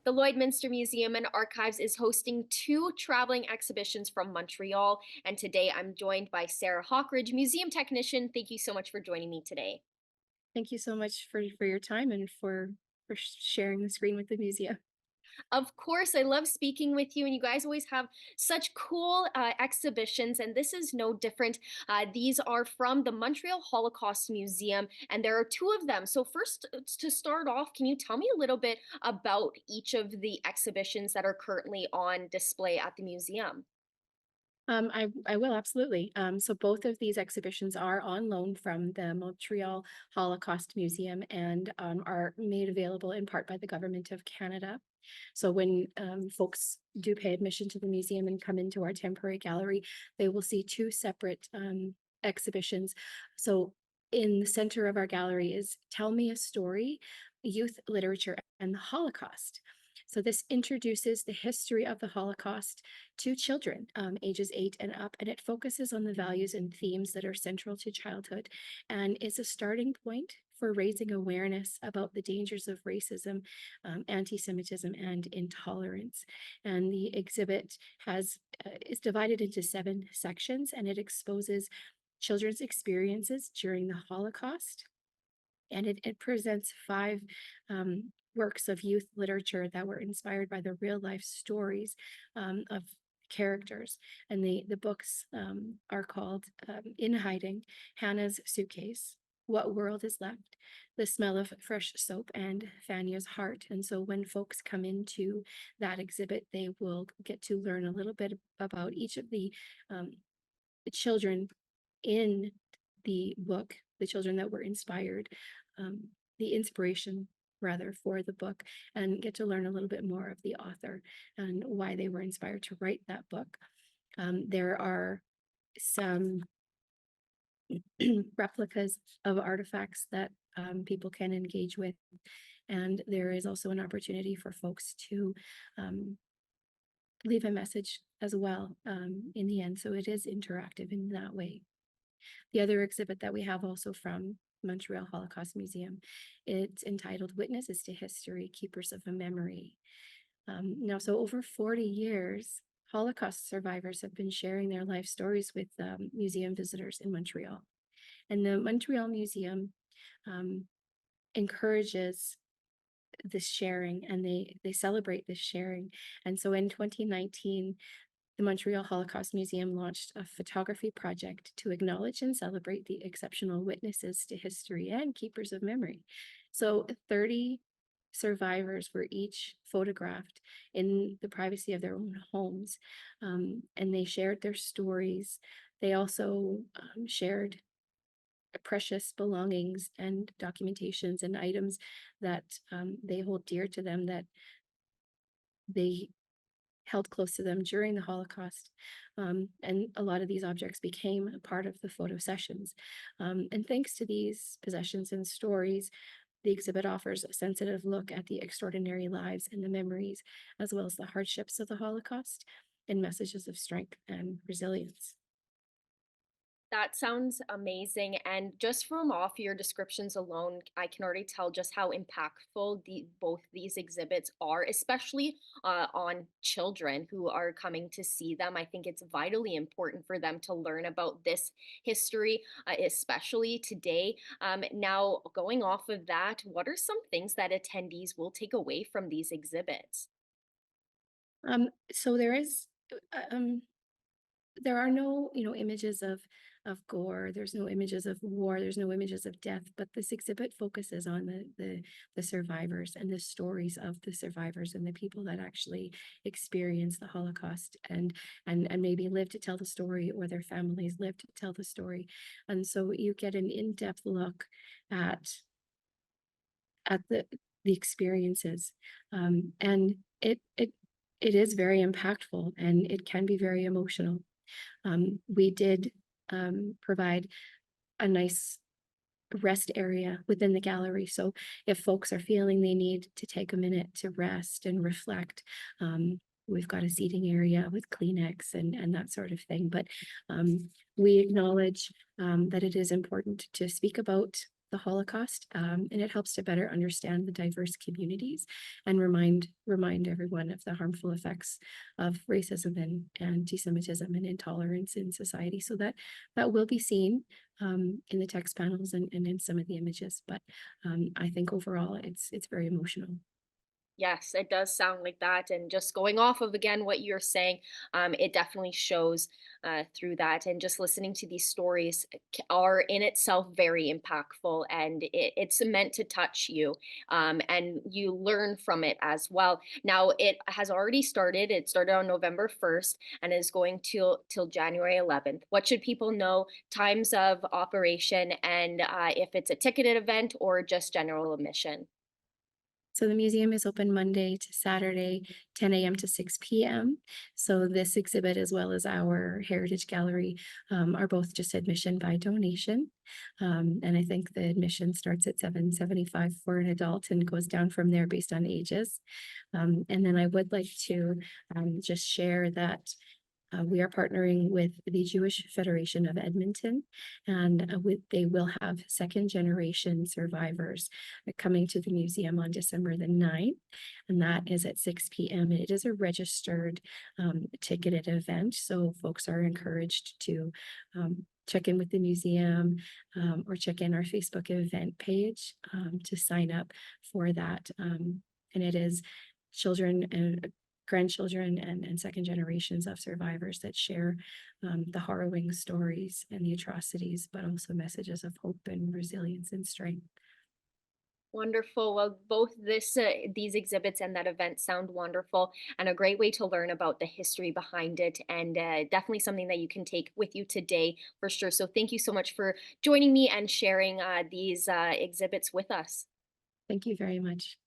The Lloydminster Museum and Archives is hosting two traveling exhibitions from Montreal, and today I'm joined by Sarah Hawkridge, museum technician. Thank you so much for joining me today. Thank you so much for your time and for sharing the screen with the museum. Of course, I love speaking with you, and you guys always have such cool exhibitions, and this is no different. These are from the Montreal Holocaust Museum, and there are two of them. So, first, to start off, can you tell me a little bit about each of the exhibitions that are currently on display at the museum? I will absolutely. So both of these exhibitions are on loan from the Montreal Holocaust Museum and are made available in part by the Government of Canada. So when folks do pay admission to the museum and come into our temporary gallery, they will see two separate exhibitions. So in the center of our gallery is Tell Me a Story, Youth Literature and the Holocaust. So this introduces the history of the Holocaust to children, ages 8 and up, and it focuses on the values and themes that are central to childhood and is a starting point for raising awareness about the dangers of racism, anti-Semitism, and intolerance. And the exhibit is divided into 7 sections, and it exposes children's experiences during the Holocaust, and it presents 5 works of youth literature that were inspired by the real life stories of characters. And the books are called In Hiding, Hannah's Suitcase, What World Is Left, The Smell of Fresh Soap, and Fanya's Heart. And so when folks come into that exhibit, they will get to learn a little bit about each of um, the children in the book, the children that were inspired, the inspiration rather for the book, and get to learn a little bit more of the author and why they were inspired to write that book. There are some replicas of artifacts that people can engage with, and there is also an opportunity for folks to um, leave a message as well in the end. So it is interactive in that way. The other exhibit that we have also from Montreal Holocaust Museum, it's entitled Witnesses to History, Keepers of a Memory. Now, so over 40 years, Holocaust survivors have been sharing their life stories with museum visitors in Montreal. And the Montreal Museum um, encourages this sharing, and they celebrate this sharing. And so in 2019, the Montreal Holocaust Museum launched a photography project to acknowledge and celebrate the exceptional witnesses to history and keepers of memory. So 30 survivors were each photographed in the privacy of their own homes, and they shared their stories. They also shared precious belongings and documentations and items that they hold dear to them, that they held close to them during the Holocaust. And a lot of these objects became a part of the photo sessions. And thanks to these possessions and stories, the exhibit offers a sensitive look at the extraordinary lives and the memories, as well as the hardships of the Holocaust, and messages of strength and resilience. That sounds amazing. And just from off your descriptions alone, I can already tell just how impactful both these exhibits are, especially on children who are coming to see them. I think it's vitally important for them to learn about this history, especially today. Now, going off of that, what are some things that attendees will take away from these exhibits? So there are no, images of gore. There's no images of war. There's no images of death. But this exhibit focuses on the survivors and the stories of the survivors and the people that actually experienced the Holocaust and maybe lived to tell the story, or their families lived to tell the story. And so you get an in-depth look at the experiences, and it is very impactful, and it can be very emotional. We did provide a nice rest area within the gallery. So if folks are feeling they need to take a minute to rest and reflect, we've got a seating area with Kleenex and that sort of thing. But we acknowledge that it is important to speak about the Holocaust, and it helps to better understand the diverse communities and remind everyone of the harmful effects of racism and anti-Semitism and intolerance in society. So that will be seen in the text panels and in some of the images. But I think overall, it's very emotional. Yes, it does sound like that. And just going off of again what you're saying, it definitely shows through that. And just listening to these stories are in itself very impactful, and it's meant to touch you, and you learn from it as well. Now, it has already started. It started on November 1st and is going till January 11th. What should people know? Times of operation, and if it's a ticketed event or just general admission. So the museum is open Monday to Saturday, 10 a.m. to 6 p.m. So this exhibit, as well as our Heritage Gallery, are both just admission by donation. And I think the admission starts at 775 for an adult and goes down from there based on ages. And then I would like to just share that we are partnering with the Jewish Federation of Edmonton, and they will have second generation survivors coming to the museum on December the 9th, and that is at 6 p.m. And it is a registered ticketed event, so folks are encouraged to check in with the museum or check in our Facebook event page to sign up for that. And it is children and grandchildren and second generations of survivors that share the harrowing stories and the atrocities, but also messages of hope and resilience and strength. Wonderful. Well, both these exhibits and that event sound wonderful, and a great way to learn about the history behind it, and definitely something that you can take with you today for sure. So, thank you so much for joining me and sharing these exhibits with us. Thank you very much.